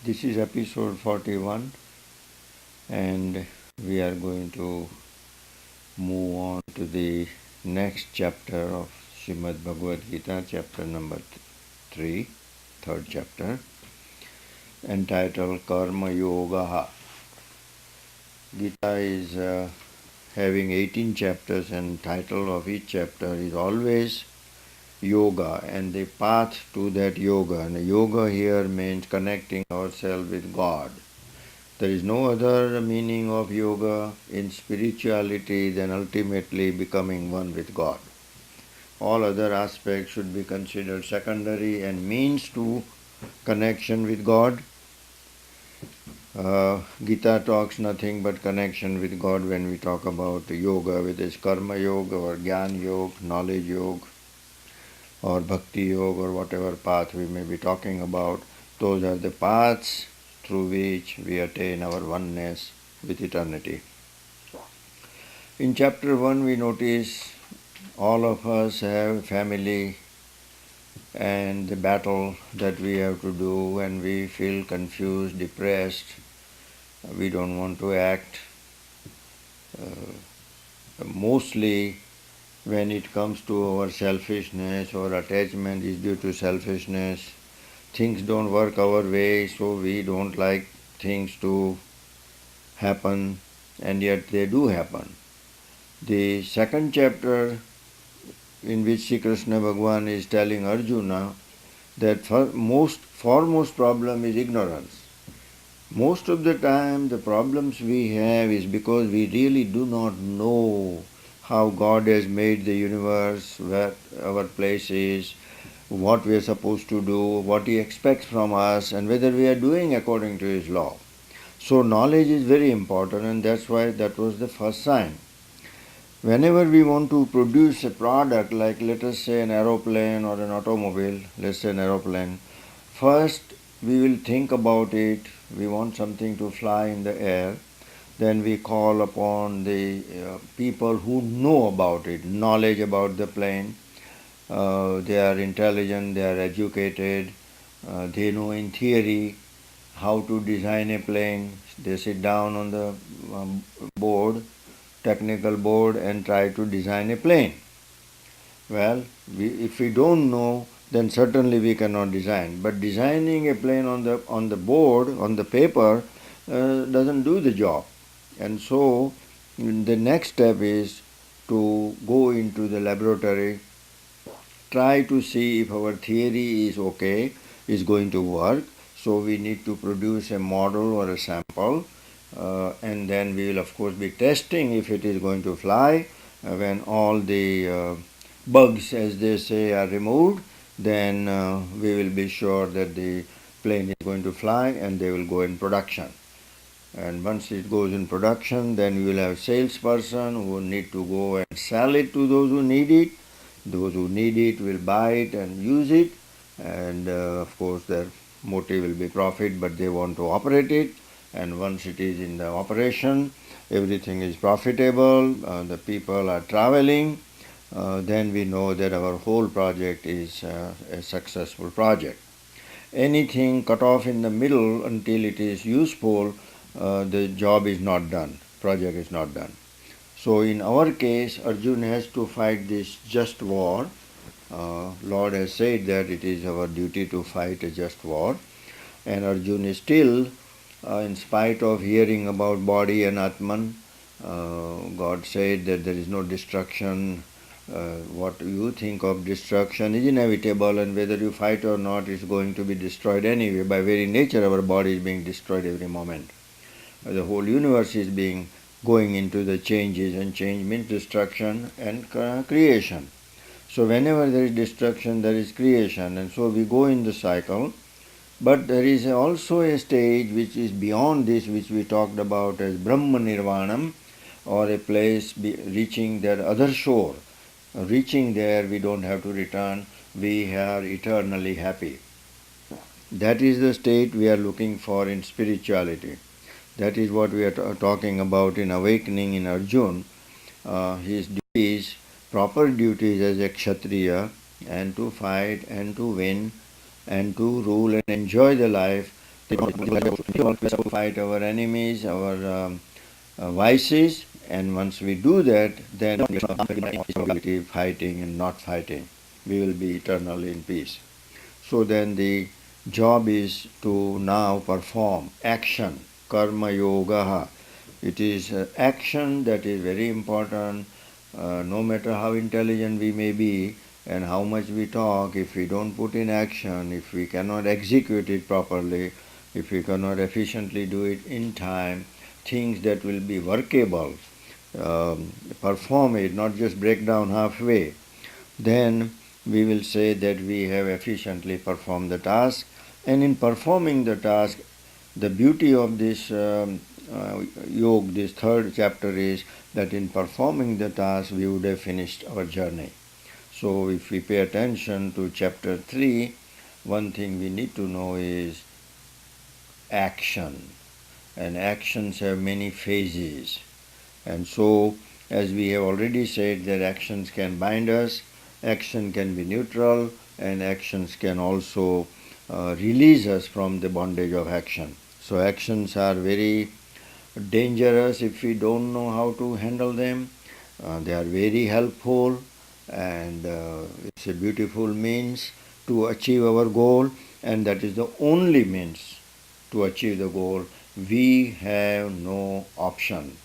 This is episode 41, and we are going to move on to the next chapter of Srimad Bhagavad Gita, chapter number 3, third chapter, entitled Karma Yoga. Gita is having 18 chapters, and title of each chapter is always yoga and the path to that yoga. And yoga here means connecting ourselves with God. There is no other meaning of yoga in spirituality than ultimately becoming one with God. All other aspects should be considered secondary and means to connection with God. Gita talks nothing but connection with God when we talk about yoga, whether it's karma yoga or jnana yoga, knowledge yoga, or bhakti yoga, or whatever path we may be talking about. Those are the paths through which we attain our oneness with eternity. In chapter 1 we notice all of us have family and the battle that we have to do, and we feel confused, depressed, we don't want to act. Mostly when it comes to our selfishness or attachment is due to selfishness. Things don't work our way, so we don't like things to happen, and yet they do happen. The second chapter, in which Sri Krishna Bhagavan is telling Arjuna that foremost problem is ignorance. Most of the time the problems we have is because we really do not know how God has made the universe, where our place is, what we are supposed to do, what He expects from us, and whether we are doing according to His law. So knowledge is very important, and that's why that was the first sign. Whenever we want to produce a product, like let us say an aeroplane or an automobile, let's say an aeroplane, first we will think about it, we want something to fly in the air, then we call upon the people who know about it, knowledge about the plane. They are intelligent, they are educated, they know in theory how to design a plane. They sit down on the board, technical board, and try to design a plane. Well, if we don't know, then certainly we cannot design. But designing a plane on the board, on the paper, doesn't do the job. And so the next step is to go into the laboratory, try to see if our theory is okay, is going to work. So we need to produce a model or a sample, and then we will of course be testing if it is going to fly. When all the bugs, as they say, are removed, then we will be sure that the plane is going to fly, and they will go in production. And once it goes in production, then we will have salesperson who need to go and sell it to those who need it. Those who need it will buy it and use it, and of course their motive will be profit, but they want to operate it. And once it is in the operation, everything is profitable, the people are traveling, then we know that our whole project is a successful project. Anything cut off in the middle until it is useful, the job is not done, project is not done. So in our case, Arjuna has to fight this just war. Lord has said that it is our duty to fight a just war, and Arjuna is still, in spite of hearing about body and Atman, God said that there is no destruction. What you think of destruction is inevitable, and whether you fight or not, it's going to be destroyed anyway. By very nature, our body is being destroyed every moment. The whole universe is going into the changes, and change means destruction and creation. So whenever there is destruction, there is creation, and so we go in the cycle. But there is also a stage which is beyond this, which we talked about as Brahma Nirvanam, or a place reaching that other shore. Reaching there, we don't have to return, we are eternally happy. That is the state we are looking for in spirituality. That is what we are talking about in awakening in Arjuna. His duties, proper duties as a Kshatriya, and to fight and to win and to rule and enjoy the life, to fight our enemies, our vices, and once we do that, then fighting and not fighting, we will be eternally in peace. So then the job is to now perform action, karma yoga. It is action that is very important. No matter how intelligent we may be and how much we talk, if we don't put in action, if we cannot execute it properly, if we cannot efficiently do it in time, things that will be workable, perform it, not just break down halfway, then we will say that we have efficiently performed the task. And in performing the task, the beauty of this yoga, this third chapter, is that in performing the task, we would have finished our journey. So if we pay attention to chapter 3, one thing we need to know is action. And actions have many phases. And so, as we have already said, that actions can bind us, action can be neutral, and actions can also release us from the bondage of action. So actions are very dangerous if we don't know how to handle them. They are very helpful, and it's a beautiful means to achieve our goal, and that is the only means to achieve the goal. We have no option.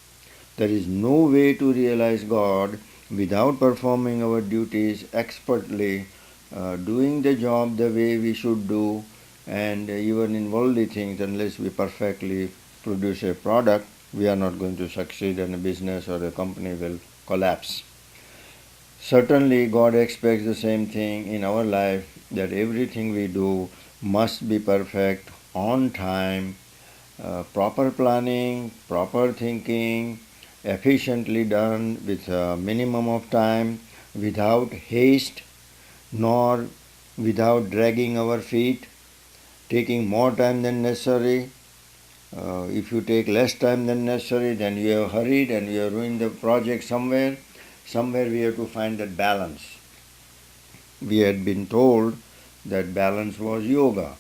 There is no way to realize God without performing our duties expertly, doing the job the way we should do, and even in worldly things, unless we perfectly produce a product, we are not going to succeed, and a business or a company will collapse. Certainly, God expects the same thing in our life, that everything we do must be perfect, on time, proper planning, proper thinking, efficiently done with a minimum of time, without haste, nor without dragging our feet, taking more time than necessary. If you take less time than necessary, then you have hurried and you have ruined the project somewhere. Somewhere we have to find that balance. We had been told that balance was yoga.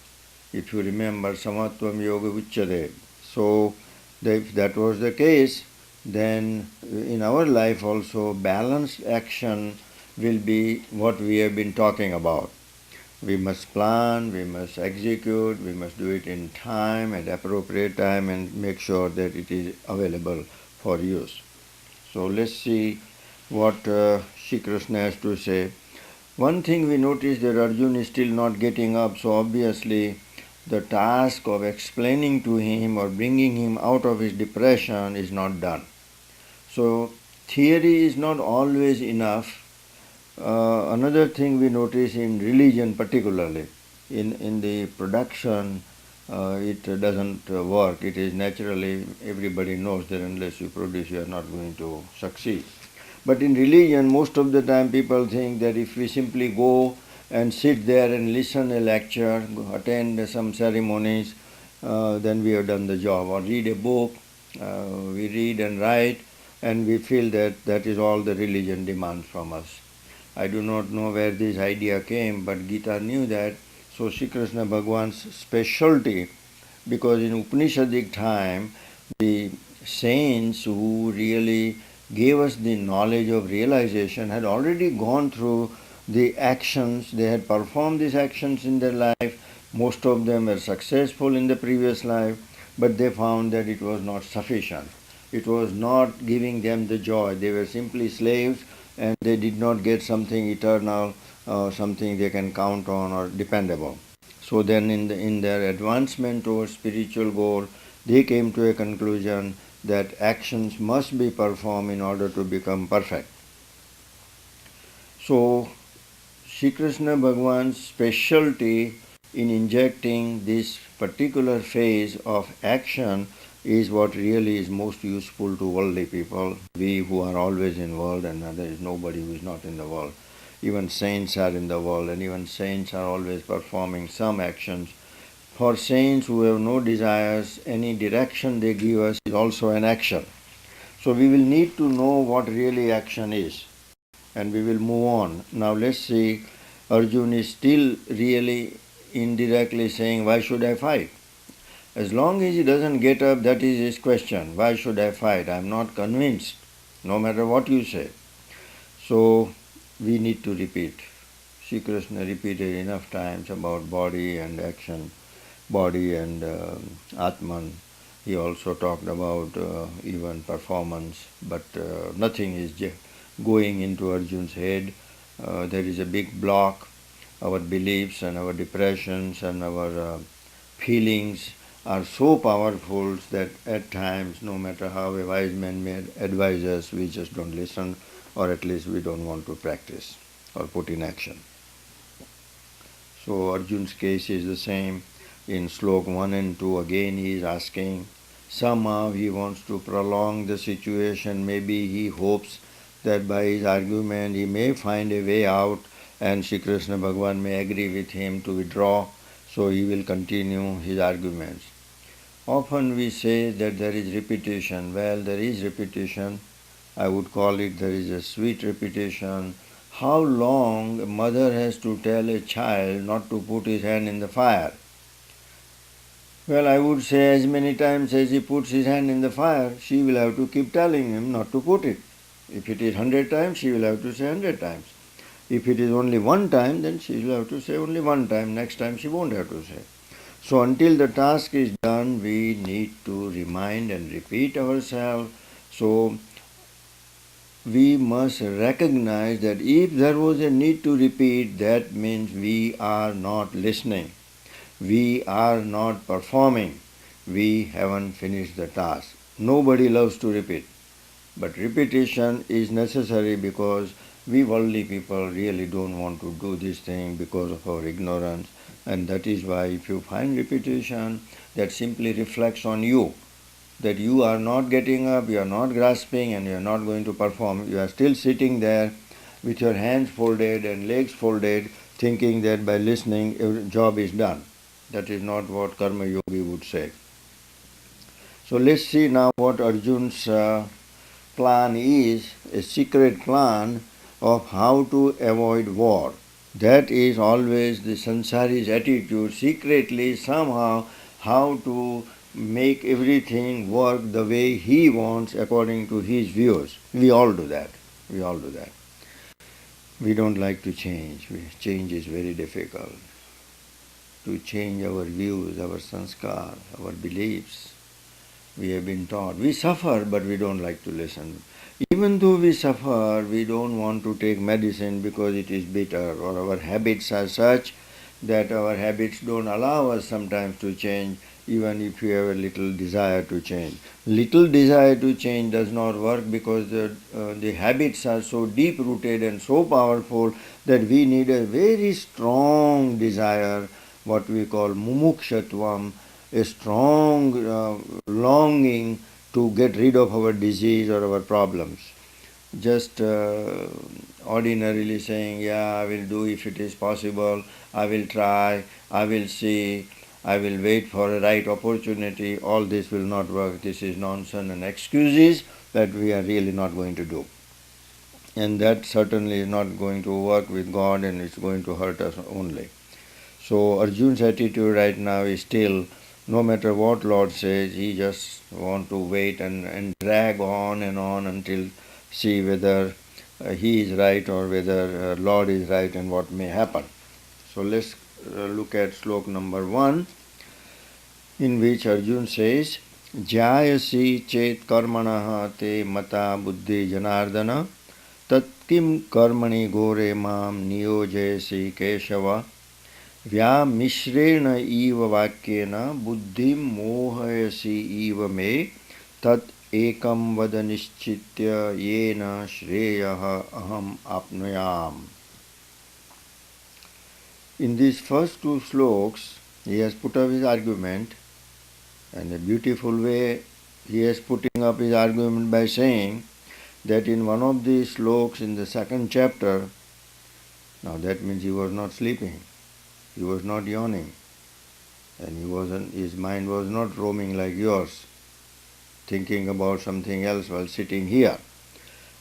If you remember, samatvam yoga uchyate. So, if that was the case, then in our life also balanced action will be what we have been talking about. We must plan, we must execute, we must do it in time, at appropriate time, and make sure that it is available for use. So let's see what Shri Krishna has to say. One thing we notice that Arjun is still not getting up, so obviously the task of explaining to him or bringing him out of his depression is not done. So theory is not always enough. Another thing we notice in religion, particularly in the production, it doesn't work. It is naturally, everybody knows that unless you produce, you are not going to succeed. But in religion, most of the time people think that if we simply go and sit there and listen a lecture, attend some ceremonies, then we have done the job. Or read a book, we read and write, and we feel that that is all the religion demands from us. I do not know where this idea came, but Gita knew that. So Sri Krishna Bhagwan's specialty, because in Upanishadic time, the saints who really gave us the knowledge of realization had already gone through the actions. They had performed these actions in their life. Most of them were successful in the previous life, but they found that it was not sufficient. It was not giving them the joy. They were simply slaves, and they did not get something eternal, something they can count on or dependable. So then in their advancement towards spiritual goal, they came to a conclusion that actions must be performed in order to become perfect. So Shri Krishna Bhagwan's specialty in injecting this particular phase of action is what really is most useful to worldly people. We who are always in the world, and there is nobody who is not in the world. Even saints are in the world, and even saints are always performing some actions. For saints who have no desires, any direction they give us is also an action. So we will need to know what really action is, and we will move on. Now let's see, Arjun is still really indirectly saying, why should I fight? As long as he doesn't get up, that is his question. Why should I fight? I am not convinced, no matter what you say. So we need to repeat. Sri Krishna repeated enough times about body and action, body and Atman. He also talked about even performance, but nothing is going into Arjun's head. There is a big block. Our beliefs and our depressions and our feelings are so powerful that at times, no matter how a wise man may advise us, we just don't listen, or at least we don't want to practice or put in action. So Arjun's case is the same. In slok 1 and 2, again he is asking. Somehow he wants to prolong the situation. Maybe he hopes that by his argument he may find a way out and Sri Krishna Bhagavan may agree with him to withdraw. So he will continue his arguments. Often we say that there is repetition. Well, there is repetition. I would call it there is a sweet repetition. How long a mother has to tell a child not to put his hand in the fire? Well, I would say as many times as he puts his hand in the fire, she will have to keep telling him not to put it. If it is 100 times, she will have to say 100 times. If it is only one time, then she will have to say only one time. Next time she won't have to say. So until the task is done, we need to remind and repeat ourselves. So we must recognize that if there was a need to repeat, that means we are not listening. We are not performing. We haven't finished the task. Nobody loves to repeat. But repetition is necessary because we worldly people really don't want to do this thing because of our ignorance. And that is why if you find repetition, that simply reflects on you. That you are not getting up, you are not grasping, and you are not going to perform. You are still sitting there with your hands folded and legs folded, thinking that by listening, your job is done. That is not what Karma Yogi would say. So let's see now what Arjun's plan is, a secret plan of how to avoid war. That is always the sansari's attitude, secretly, somehow, how to make everything work the way he wants according to his views. We all do that. We all do that. We don't like to change. Change is very difficult. To change our views, our sanskar, our beliefs. We have been taught. We suffer, but we don't like to listen. Even though we suffer, we don't want to take medicine because it is bitter, or our habits are such that our habits don't allow us sometimes to change, even if we have a little desire to change. Little desire to change does not work because the habits are so deep rooted and so powerful that we need a very strong desire, what we call mumukshatvam, a strong longing to get rid of our disease or our problems. Just ordinarily saying, yeah, I will do if it is possible, I will try, I will see, I will wait for a right opportunity, all this will not work. This is nonsense and excuses that we are really not going to do. And that certainly is not going to work with God, and it's going to hurt us only. So Arjun's attitude right now is still, no matter what Lord says, he just want to wait and drag on and on until see whether he is right or whether Lord is right and what may happen. So let's look at slok number 1, in which Arjun says, Jayasi chet karmanaha te mata buddhi janardana tat kim karmani gore mam niyojayasi keshava व्यामिश्रेण इव वाक्येन बुद्धिं मोहयसि इव मे तत् एकं वद निश्चित्य येन श्रेयः अहम् आपनुयाम्. In these first two sloks, he has put up his argument, and a beautiful way he is putting up his argument by saying that in one of these sloks in the second chapter, now that means he was not sleeping. He was not yawning, and his mind was not roaming like yours, thinking about something else while sitting here.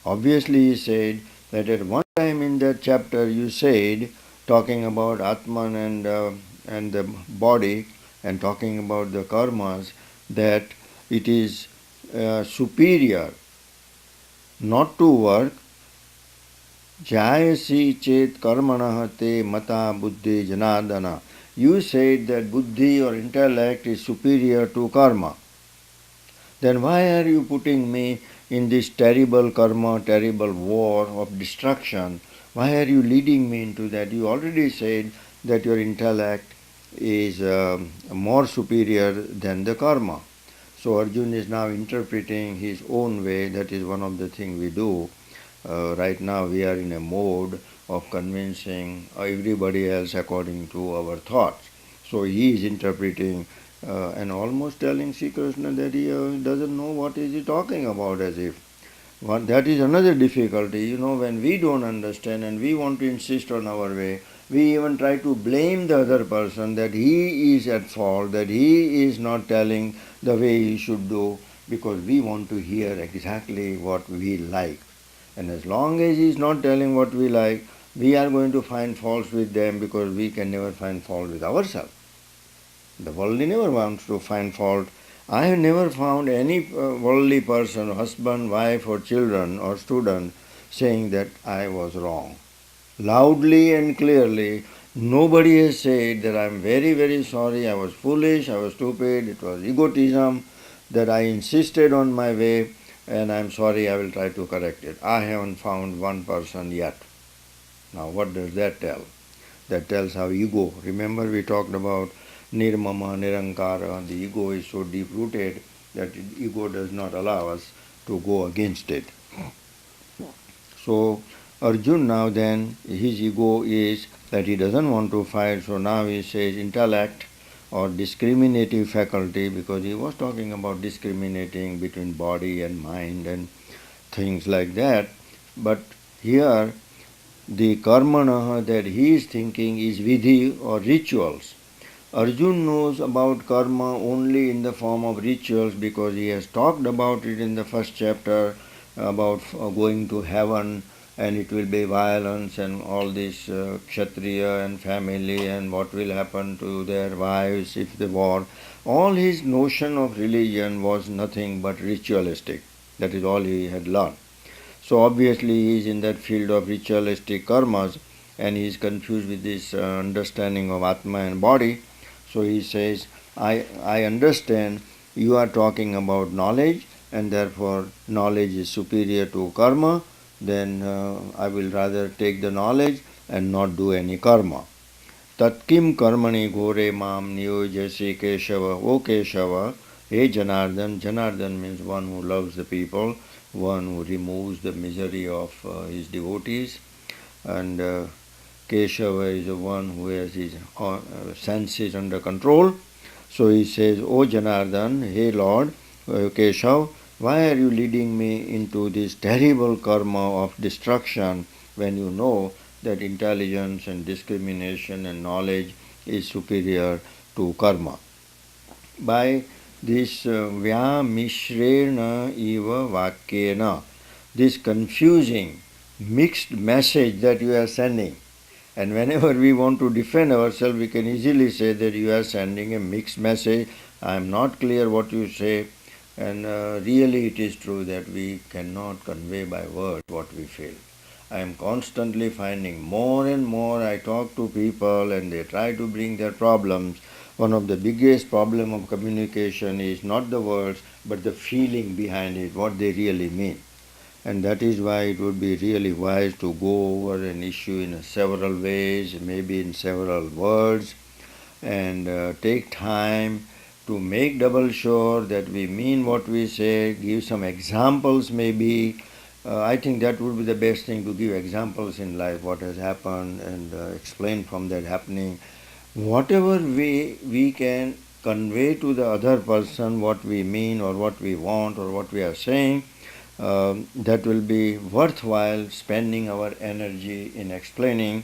Obviously, he said that at one time in that chapter you said, talking about Atman and the body, and talking about the karmas, that it is superior not to work. Jayasi chet karmanah te mata buddhi janardana. You said that buddhi or intellect is superior to karma. Then why are you putting me in this terrible karma, terrible war of destruction? Why are you leading me into that? You already said that your intellect is more superior than the karma. So Arjun is now interpreting his own way. That is one of the things we do. Right now we are in a mode of convincing everybody else according to our thoughts. So he is interpreting and almost telling Sri Krishna that he doesn't know what is he talking about, as if. That is another difficulty. When we don't understand and we want to insist on our way, we even try to blame the other person that he is at fault, that he is not telling the way he should do, because we want to hear exactly what we like. And as long as he is not telling what we like, we are going to find faults with them, because we can never find fault with ourselves. The worldly never wants to find fault. I have never found any worldly person, husband, wife, or children, or student, saying that I was wrong. Loudly and clearly, nobody has said that I am very, very sorry, I was foolish, I was stupid, it was egotism, that I insisted on my way, and I am sorry, I will try to correct it. I haven't found one person yet. Now, what does that tell? That tells how ego. Remember, we talked about nirmama, nirankara. The ego is so deep rooted that ego does not allow us to go against it. So, Arjun now then, his ego is that he doesn't want to fight, so now he says intellect or discriminative faculty, because he was talking about discriminating between body and mind and things like that. But here, the karmana that he is thinking is vidhi or rituals. Arjun knows about karma only in the form of rituals, because he has talked about it in the first chapter about going to heaven, and it will be violence and all this kshatriya and family and what will happen to their wives if the war. All his notion of religion was nothing but ritualistic. That is all he had learned. So obviously he is in that field of ritualistic karmas, and he is confused with this understanding of Atma and body. So he says, I understand you are talking about knowledge, and therefore knowledge is superior to karma. Then I will rather take the knowledge and not do any karma. Tatkim karmani gore mam niyojasi Keshava. O Keshava, hey Janardan. Janardan means one who loves the people, one who removes the misery of his devotees. And Keshava is the one who has his senses under control. So he says, O Janardan, hey Lord, Keshav, why are you leading me into this terrible karma of destruction when you know that intelligence and discrimination and knowledge is superior to karma? By this vyamishrena eva vakyena, this confusing, mixed message that you are sending. And whenever we want to defend ourselves, we can easily say that you are sending a mixed message. I am not clear what you say. And really it is true that we cannot convey by words what we feel. I am constantly finding more and more I talk to people and they try to bring their problems. One of the biggest problem of communication is not the words but the feeling behind it, what they really mean. And that is why it would be really wise to go over an issue in several ways, maybe in several words, and take time to make double sure that we mean what we say, give some examples maybe. I think that would be the best thing, to give examples in life, what has happened, and explain from that happening. Whatever we can convey to the other person what we mean or what we want or what we are saying, that will be worthwhile spending our energy in explaining,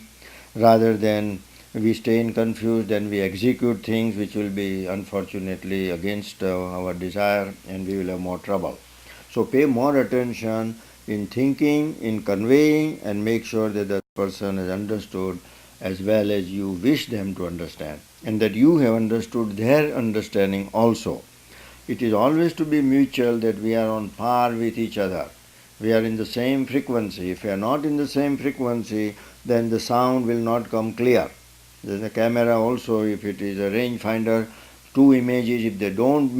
rather than we stay in confused and we execute things which will be unfortunately against our desire, and we will have more trouble. So pay more attention in thinking, in conveying, and make sure that the person has understood as well as you wish them to understand, and that you have understood their understanding also. It is always to be mutual, that we are on par with each other. We are in the same frequency. If we are not in the same frequency, then the sound will not come clear. Then the camera also, if it is a rangefinder, two images, if they don't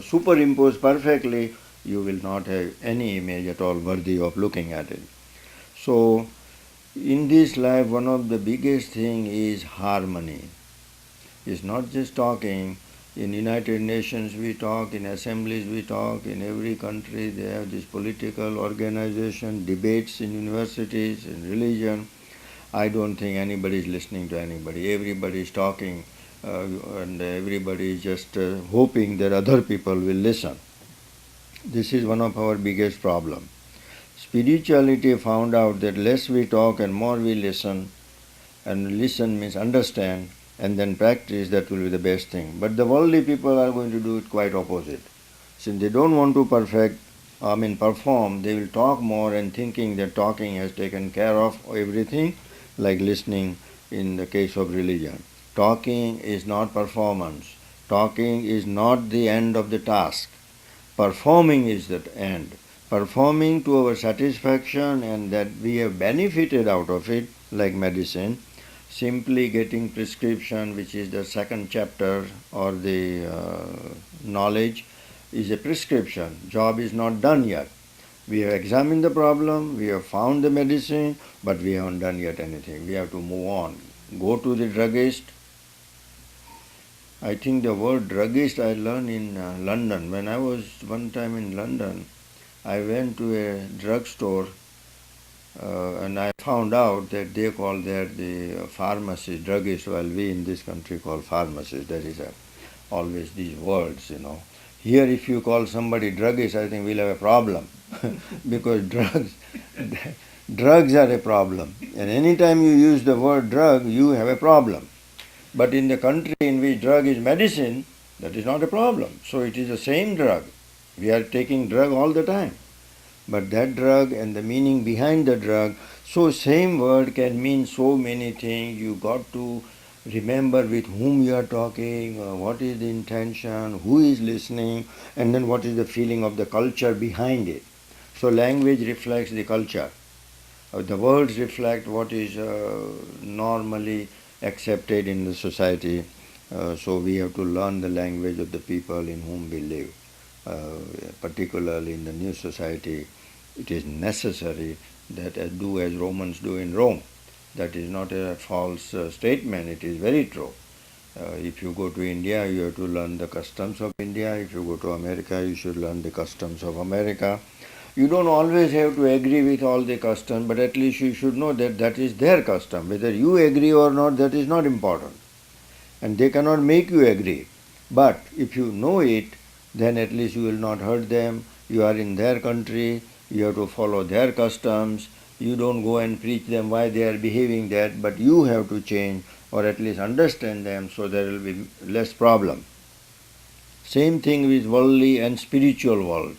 superimpose perfectly, you will not have any image at all worthy of looking at it. So, in this life, one of the biggest thing is harmony. It's not just talking. In United Nations we talk, in assemblies we talk, in every country they have this political organization, debates in universities, in religion. I don't think anybody is listening to anybody. Everybody is talking and everybody is just hoping that other people will listen. This is one of our biggest problems. Spirituality found out that less we talk and more we listen, and listen means understand, and then practice, that will be the best thing. But the worldly people are going to do it quite opposite. Since they don't want to perform, they will talk more and thinking that talking has taken care of everything, like listening in the case of religion. Talking is not performance. Talking is not the end of the task. Performing is the end. Performing to our satisfaction and that we have benefited out of it, like medicine. Simply getting prescription, which is the second chapter, or the knowledge, is a prescription. Job is not done yet. We have examined the problem, we have found the medicine, but we haven't done yet anything. We have to move on. Go to the druggist. I think the word druggist I learned in London. When I was one time in London, I went to a drugstore and I found out that they call that the pharmacist, druggist, while we in this country call pharmacist. There is always these words, Here if you call somebody druggist, I think we'll have a problem because drugs are a problem. And anytime you use the word drug, you have a problem. But in the country in which drug is medicine, that is not a problem. So it is the same drug. We are taking drug all the time. But that drug and the meaning behind the drug, so same word can mean so many things. You got to remember with whom you are talking, what is the intention, who is listening, and then what is the feeling of the culture behind it. So language reflects the culture. The words reflect what is normally accepted in the society. So we have to learn the language of the people in whom we live. Particularly in the new society, it is necessary that do as Romans do in Rome. That is not a false statement, it is very true. If you go to India, you have to learn the customs of India. If you go to America, you should learn the customs of America. You don't always have to agree with all the customs, but at least you should know that that is their custom. Whether you agree or not, that is not important. And they cannot make you agree. But if you know it, then at least you will not hurt them. You are in their country, you have to follow their customs. You don't go and preach them why they are behaving that, but you have to change or at least understand them, so there will be less problem. Same thing with worldly and spiritual world.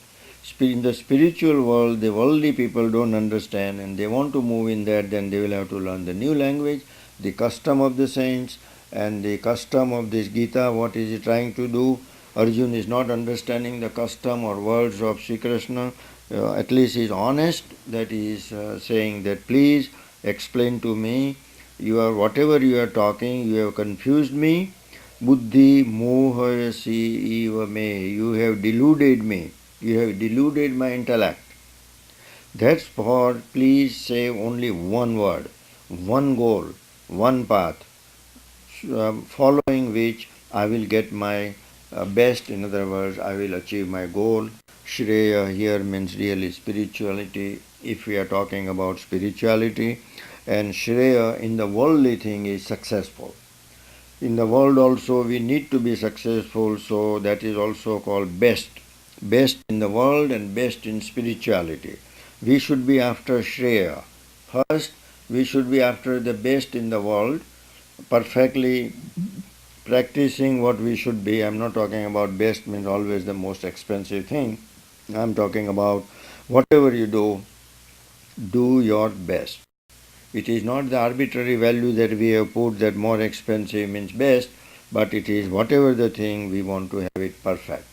In the spiritual world, the worldly people don't understand and they want to move in that, then they will have to learn the new language, the custom of the saints, and the custom of this Gita. What is it trying to do? Arjun is not understanding the custom or words of Sri Krishna. At least he is honest, that he is saying that please explain to me. Whatever you are talking, you have confused me. Buddhi mohayasi eva me. You have deluded me. You have deluded my intellect. That's for please say only one word, one goal, one path, following which I will get my best. In other words, I will achieve my goal. Shreya here means really spirituality, if we are talking about spirituality. And Shreya in the worldly thing is successful. In the world also we need to be successful, so that is also called best. Best in the world and best in spirituality. We should be after Shreya. First, we should be after the best in the world, perfectly practicing what we should be. I'm not talking about best means always the most expensive thing. I'm talking about whatever you do your best. It is not the arbitrary value that we have put that more expensive means best, but it is whatever the thing we want to have it perfect.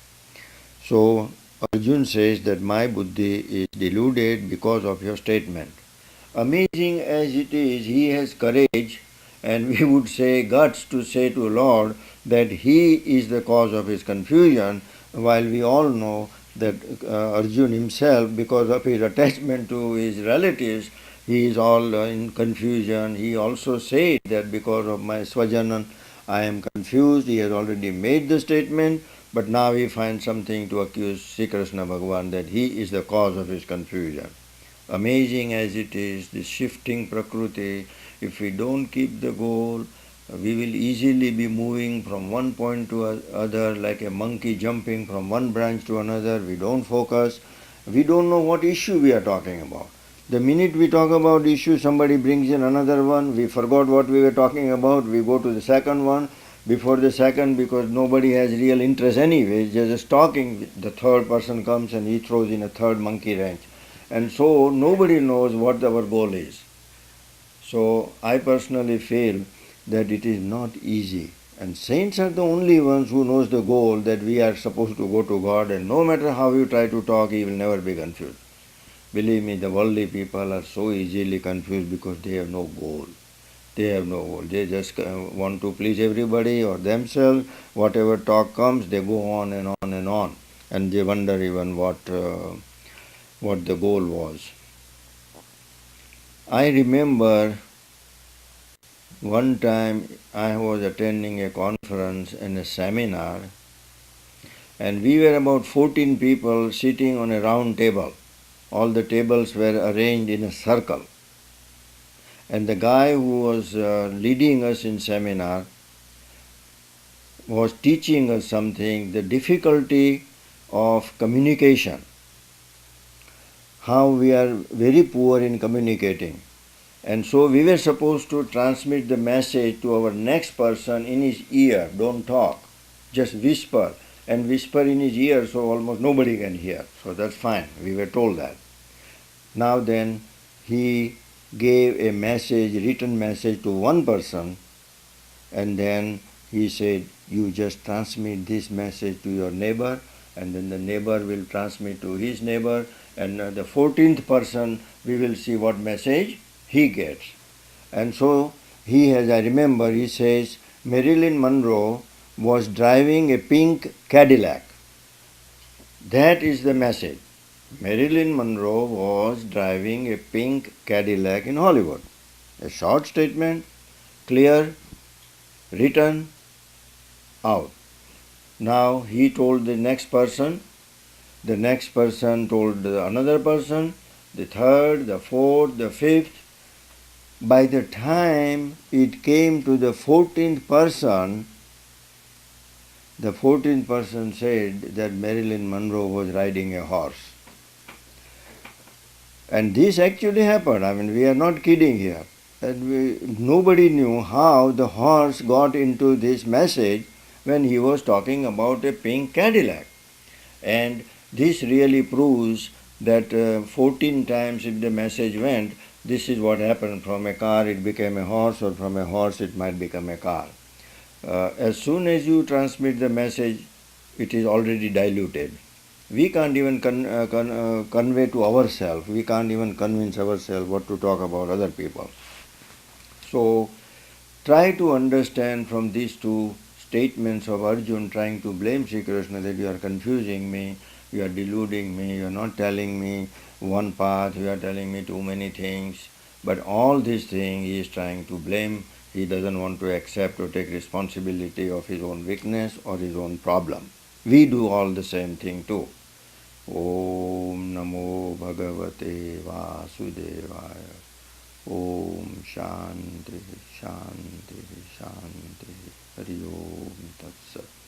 So Arjun says that my buddhi is deluded because of your statement. Amazing as it is, he has courage and we would say guts to say to Lord that he is the cause of his confusion, while we all know that Arjun himself, because of his attachment to his relatives, he is all in confusion. He also said that because of my Swajanan, I am confused. He has already made the statement, but now he finds something to accuse Sri Krishna Bhagavan that he is the cause of his confusion. Amazing as it is, this shifting Prakriti, if we don't keep the goal, we will easily be moving from one point to other like a monkey jumping from one branch to another. We don't focus. We don't know what issue we are talking about. The minute we talk about issue, somebody brings in another one. We forgot what we were talking about. We go to the second one. Before the second, because nobody has real interest anyway, just talking. The third person comes and he throws in a third monkey wrench. And so nobody knows what our goal is. So I personally feel that it is not easy. And saints are the only ones who knows the goal, that we are supposed to go to God, and no matter how you try to talk, he will never be confused. Believe me, the worldly people are so easily confused because they have no goal. They have no goal. They just want to please everybody or themselves. Whatever talk comes, they go on and on and on. And they wonder even what the goal was. I remember one time I was attending a conference and a seminar, and we were about 14 people sitting on a round table. All the tables were arranged in a circle. And the guy who was leading us in seminar was teaching us something, the difficulty of communication, how we are very poor in communicating. And so we were supposed to transmit the message to our next person in his ear. Don't talk, just whisper, and whisper in his ear so almost nobody can hear. So that's fine, we were told that. Now then, he gave a message, written message to one person, and then he said, you just transmit this message to your neighbor, and then the neighbor will transmit to his neighbor, and the 14th person, we will see what message he gets. And so he, as I remember, he says, Marilyn Monroe was driving a pink Cadillac. That is the message. Marilyn Monroe was driving a pink Cadillac in Hollywood. A short statement, clear, written, out. Now he told the next person told another person, the third, the fourth, the fifth. By the time it came to the 14th person, the 14th person said that Marilyn Monroe was riding a horse. And this actually happened. I mean, we are not kidding here. And nobody knew how the horse got into this message when he was talking about a pink Cadillac. And this really proves that 14 times if the message went, this is what happened. From a car it became a horse, or from a horse it might become a car. As soon as you transmit the message, it is already diluted. We can't even convey to ourselves, we can't even convince ourselves what to talk about other people. So try to understand from these two statements of Arjun trying to blame Sri Krishna that you are confusing me, you are deluding me, you are not telling me one path, you are telling me too many things. But all these things he is trying to blame. He doesn't want to accept or take responsibility of his own weakness or his own problem. We do all the same thing too. Om Namo Bhagavate Vasudevaya. Om Shanti Shanti Shanti Hari Om Tat Sat.